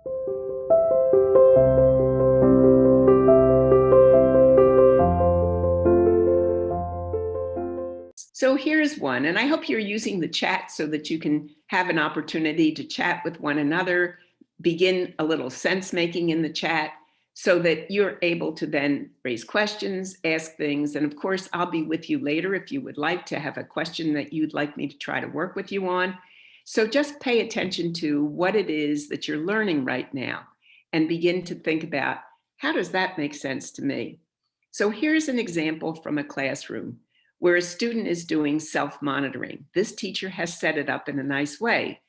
So here's one, and I hope you're using the chat so that you can have an opportunity to chat with one another, begin a little sense making in the chat so that you're able to then raise questions, ask things. And of course, I'll be with you later if you would like to have a question that you'd like me to try to work with you on. So just pay attention to what it is that you're learning right now and begin to think about, how does that make sense to me? So here's an example from a classroom where a student is doing self-monitoring. This teacher has set it up in a nice way.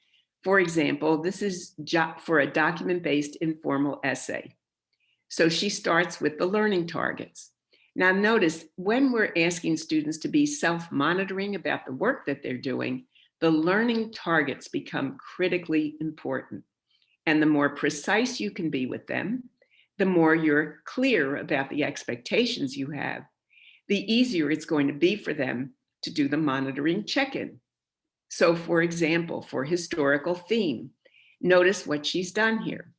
For example, this is for a document-based informal essay. So she starts with the learning targets. Now notice, when we're asking students to be self-monitoring about the work that they're doing, the learning targets become critically important. And the more precise you can be with them, the more you're clear about the expectations you have, the easier it's going to be for them to do the monitoring check-in. So for example, for historical theme, notice what she's done here.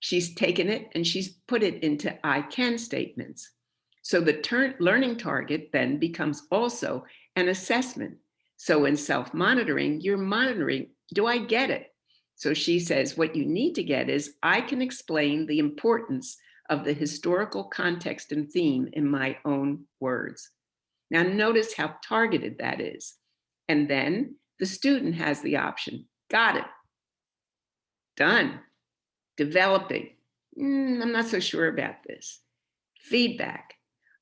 She's taken it and she's put it into I can statements. So the learning target then becomes also an assessment. So in self-monitoring, you're monitoring, do I get it? So she says, what you need to get is, I can explain the importance of the historical context and theme in my own words. Now notice how targeted that is. And then the student has the option, got it, done, developing, I'm not so sure about this. Feedback,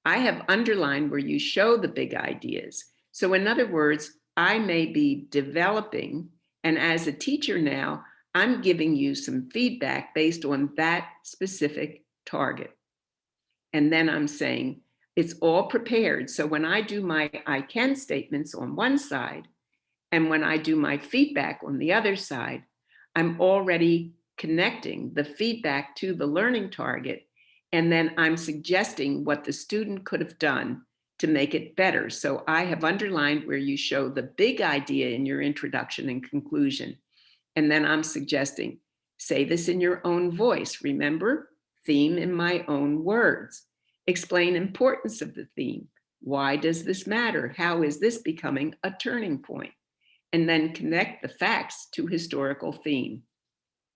I have underlined where you show the big ideas. So in other words, I may be developing, and as a teacher now, I'm giving you some feedback based on that specific target. And then I'm saying, it's all prepared. So when I do my I can statements on one side, and when I do my feedback on the other side, I'm already connecting the feedback to the learning target. And then I'm suggesting what the student could have done to make it better. So I have underlined where you show the big idea in your introduction and conclusion. And then I'm suggesting, say this in your own voice. Remember, theme in my own words. Explain importance of the theme. Why does this matter? How is this becoming a turning point? And then connect the facts to historical theme.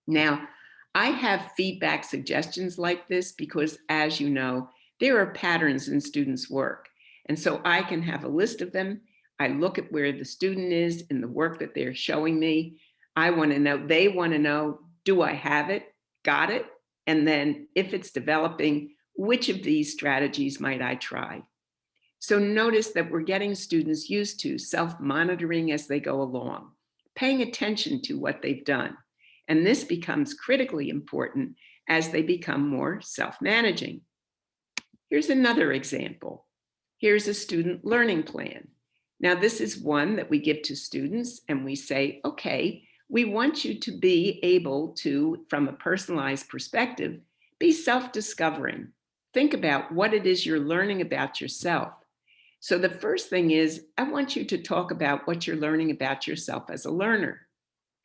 Now, I have feedback suggestions like this because, as you know, there are patterns in students' work. And so I can have a list of them. I look at where the student is in the work that they're showing me. I want to know, they want to know, do I have it? Got it? And then if it's developing, which of these strategies might I try? So notice that we're getting students used to self-monitoring as they go along, paying attention to what they've done. And this becomes critically important as they become more self-managing. Here's another example. Here's a student learning plan. Now, this is one that we give to students and we say, okay, we want you to be able to, from a personalized perspective, be self-discovering. Think about what it is you're learning about yourself. So the first thing is, I want you to talk about what you're learning about yourself as a learner.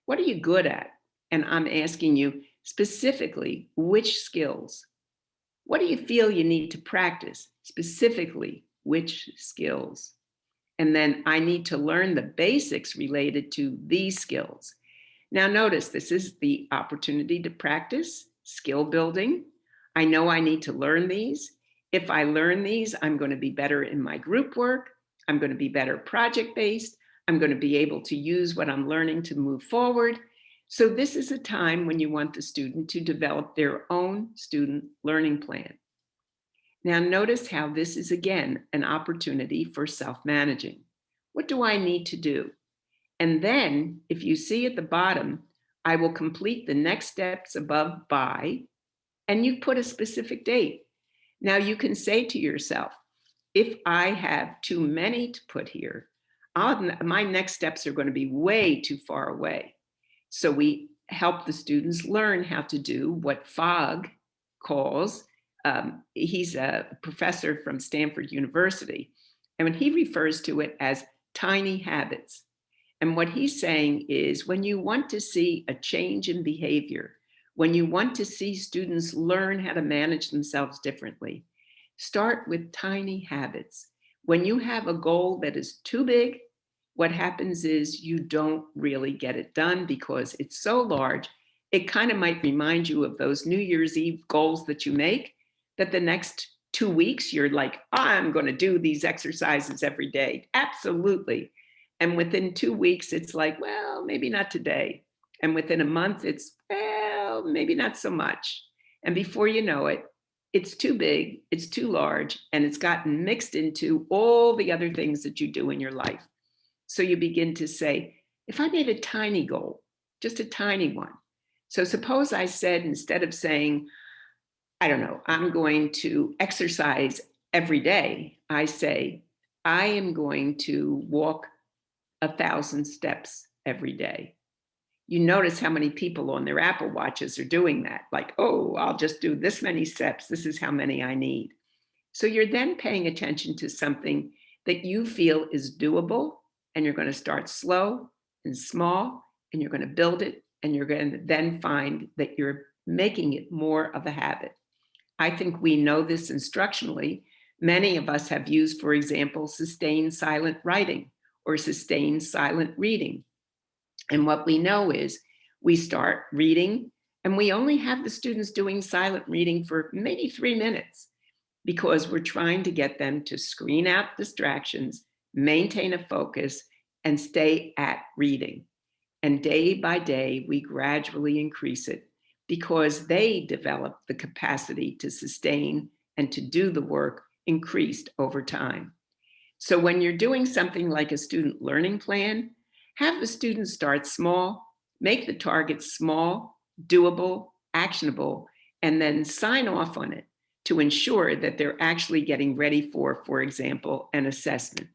What are you good at? And I'm asking you specifically, which skills? What do you feel you need to practice? Specifically, which skills? And then I need to learn the basics related to these skills. Now notice, this is the opportunity to practice skill building. I know I need to learn these. If I learn these, I'm going to be better in my group work. I'm going to be better project-based. I'm going to be able to use what I'm learning to move forward. So this is a time when you want the student to develop their own student learning plan. Now notice how this is, again, an opportunity for self-managing. What do I need to do? And then, if you see at the bottom, I will complete the next steps above by, and you put a specific date. Now you can say to yourself, if I have too many to put here, my next steps are going to be way too far away. So we help the students learn how to do what Fogg calls, he's a professor from Stanford University, and when he refers to it as tiny habits. And what he's saying is, when you want to see a change in behavior, When you want to see students learn how to manage themselves differently, start with tiny habits. When you have a goal that is too big, what happens is you don't really get it done because it's so large. It kind of might remind you of those New Year's Eve goals that you make, that the next 2 weeks you're like, I'm going to do these exercises every day. Absolutely. And within 2 weeks, it's like, well, maybe not today. And within a month, it's, well, maybe not so much. And before you know it, it's too big, it's too large, and it's gotten mixed into all the other things that you do in your life. So you begin to say, if I made a tiny goal, just a tiny one. So suppose I said, instead of saying, I don't know, I'm going to exercise every day, I say, I am going to walk 1,000 steps every day. You notice how many people on their Apple Watches are doing that. Like, oh, I'll just do this many steps. This is how many I need. So you're then paying attention to something that you feel is doable, and you're going to start slow and small, and you're going to build it, and you're going to then find that you're making it more of a habit. I think we know this instructionally. Many of us have used, for example, sustained silent writing or sustained silent reading. And what we know is we start reading, and we only have the students doing silent reading for maybe 3 minutes, because we're trying to get them to screen out distractions, maintain a focus, and stay at reading. And day by day, we gradually increase it because they develop the capacity to sustain and to do the work increased over time. So when you're doing something like a student learning plan, have the students start small, make the targets small, doable, actionable, and then sign off on it to ensure that they're actually getting ready for example, an assessment.